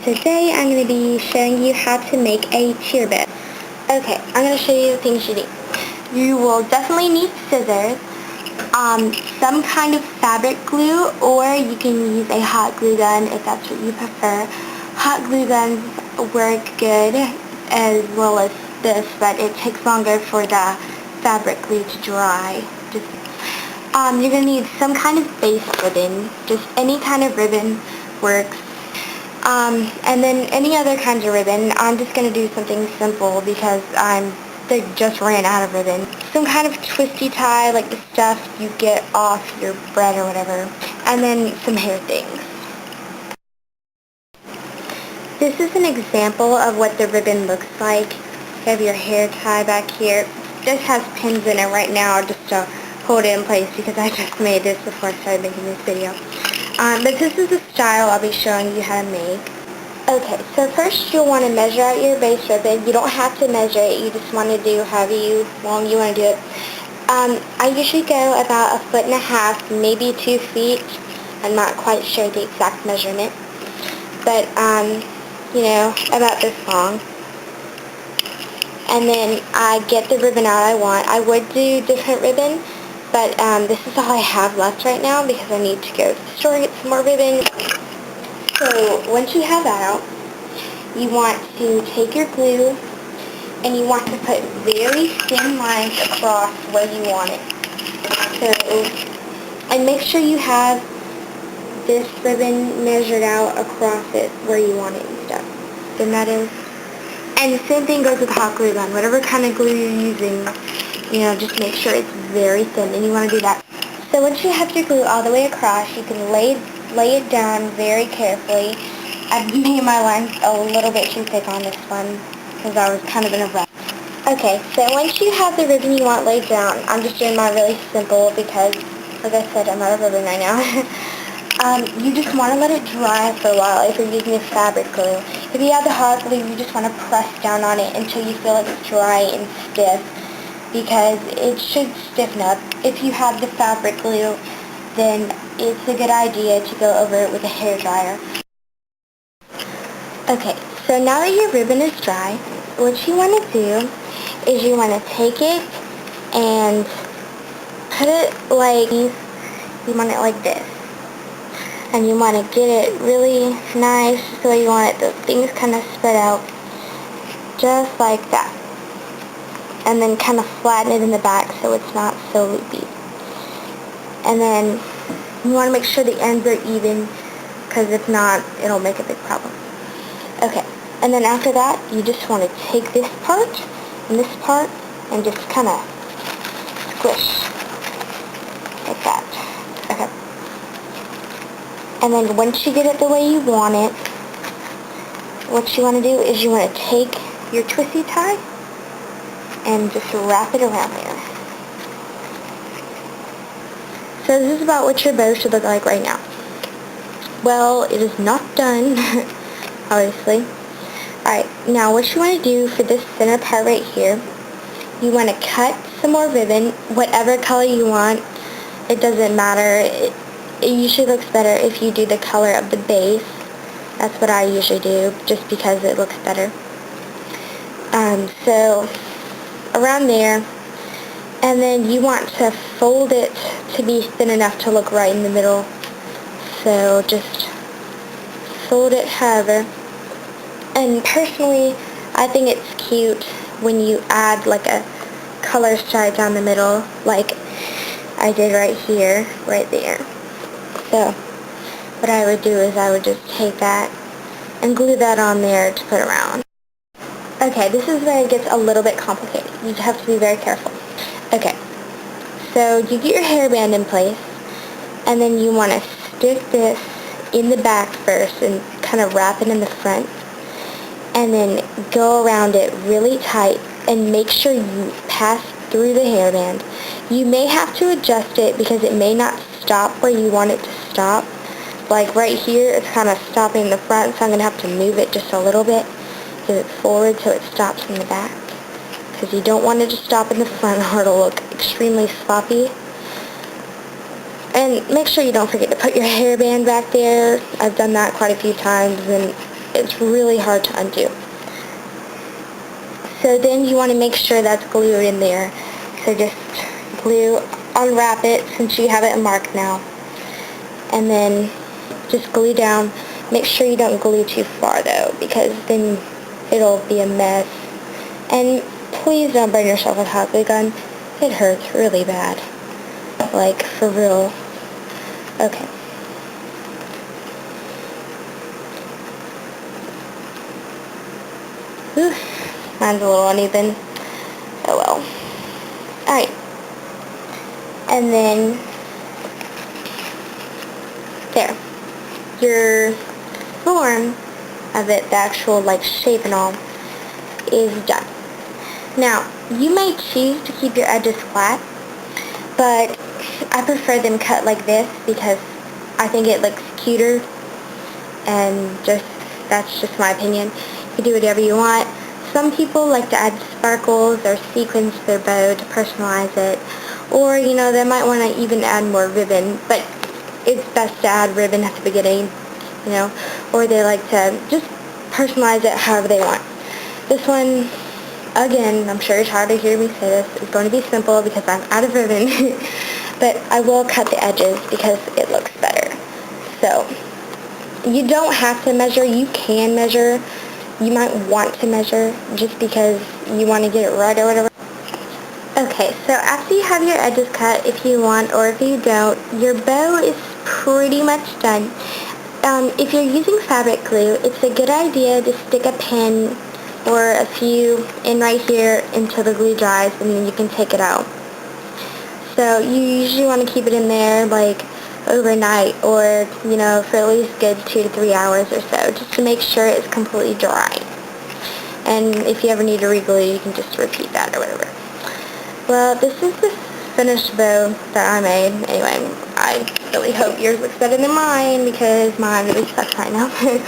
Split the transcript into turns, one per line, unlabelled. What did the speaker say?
Today I'm going to be showing you how to make a cheer bed. Okay, I'm going to show you the things you need. You will definitely need scissors, some kind of fabric glue, or you can use a hot glue gun if that's what you prefer. Hot glue guns work good as well as this, but it takes longer for the fabric glue to dry. You're going to need some kind of base ribbon. Just any kind of ribbon works. And then any other kinds of ribbon. I'm just going to do something simple because they just ran out of ribbon. Some kind of twisty tie, like the stuff you get off your bread or whatever. And then some hair things. This is an example of what the ribbon looks like. You have your hair tie back here. This has pins in it right now just to hold it in place because I just made this before I started making this video. But this is the style I'll be showing you how to make. Okay, so first you'll want to measure out your base ribbon. You don't have to measure it, you just want to do however long you want to do it. I usually go about 1.5 feet, maybe 2 feet. I'm not quite sure the exact measurement. But, about this long. And then I get the ribbon out I want. I would do different ribbon, but this is all I have left right now because I need to go to the store and get some more ribbon. So once you have that out, you want to take your glue and you want to put very thin lines across where you want it. So, and make sure you have this ribbon measured out across it where you want it and stuff. Then that is. And the same thing goes with hot glue gun. Whatever kind of glue you're using, just make sure it's very thin, and you want to do that. So once you have your glue all the way across, you can lay it down very carefully. I've made my lines a little bit too thick on this one because I was kind of in a rush. Okay, so once you have the ribbon you want laid down, I'm just doing mine really simple because, like I said, I'm out of ribbon right now. You just want to let it dry for a while if you're using a fabric glue. If you have the hot glue, you just want to press down on it until you feel like it's dry and stiff because it should stiffen up. If you have the fabric glue, then it's a good idea to go over it with a hairdryer. Okay, so now that your ribbon is dry, what you want to do is you want to take it and put it like this. And you want to get it really nice so you want it, the things kind of spread out just like that. And then kind of flatten it in the back so it's not so loopy. And then you want to make sure the ends are even because if not, it'll make a big problem. Okay, and then after that, you just want to take this part and this part and just kind of squish like that. Okay. And then once you get it the way you want it, what you want to do is you want to take your twisty tie and just wrap it around there. So this is about what your bow should look like right now. Well, it is not done, obviously. Alright, now what you want to do for this center part right here, you want to cut some more ribbon, whatever color you want. It doesn't matter. It usually looks better if you do the color of the base. That's what I usually do, just because it looks better. So, around there, and then you want to fold it to be thin enough to look right in the middle. So, just fold it however. And personally, I think it's cute when you add like a color stripe down the middle, like I did right here, right there. So, what I would do is I would just take that and glue that on there to put around. Okay, this is where it gets a little bit complicated. You have to be very careful. Okay, so you get your hairband in place, and then you want to stick this in the back first and kind of wrap it in the front, and then go around it really tight and make sure you pass through the hairband. You may have to adjust it because it may not stop where you want it to stop. Like right here, it's kind of stopping in the front, so I'm going to have to move it just a little bit, give it forward so it stops in the back. Because you don't want it to stop in the front or it'll look extremely sloppy. And make sure you don't forget to put your hairband back there. I've done that quite a few times and It's really hard to undo. So then you want to make sure that's glued in there. So just unwrap it since you have it marked now. And then just glue down. Make sure you don't glue too far though, because then it'll be a mess. And please don't burn yourself with a hot glue gun. It hurts really bad. Like, for real. Okay. Whew. Mine's a little uneven. Oh well. Alright. And then, there. Your form of it, the actual like shape and all, is done. Now, you may choose to keep your edges flat, but I prefer them cut like this because I think it looks cuter, and that's just my opinion. You can do whatever you want. Some people like to add sparkles or sequins to their bow to personalize it, or they might want to even add more ribbon, but it's best to add ribbon at the beginning, or they like to just personalize it however they want. This one, again, I'm sure you're tired of hearing me say this, is going to be simple because I'm out of ribbon, but I will cut the edges because it looks better. So, you don't have to measure. You can measure. You might want to measure just because you want to get it right or whatever. Okay, so after you have your edges cut, if you want or if you don't, your bow is pretty much done. If you're using fabric glue, it's a good idea to stick a pin or a few in right here until the glue dries, and then you can take it out. So you usually want to keep it in there like overnight, or for at least good 2 to 3 hours or so, just to make sure it's completely dry. And if you ever need to re-glue, you can just repeat that or whatever. Well, this is the finished bow that I made. Anyway, I really hope yours looks better than mine because mine really sucks right now.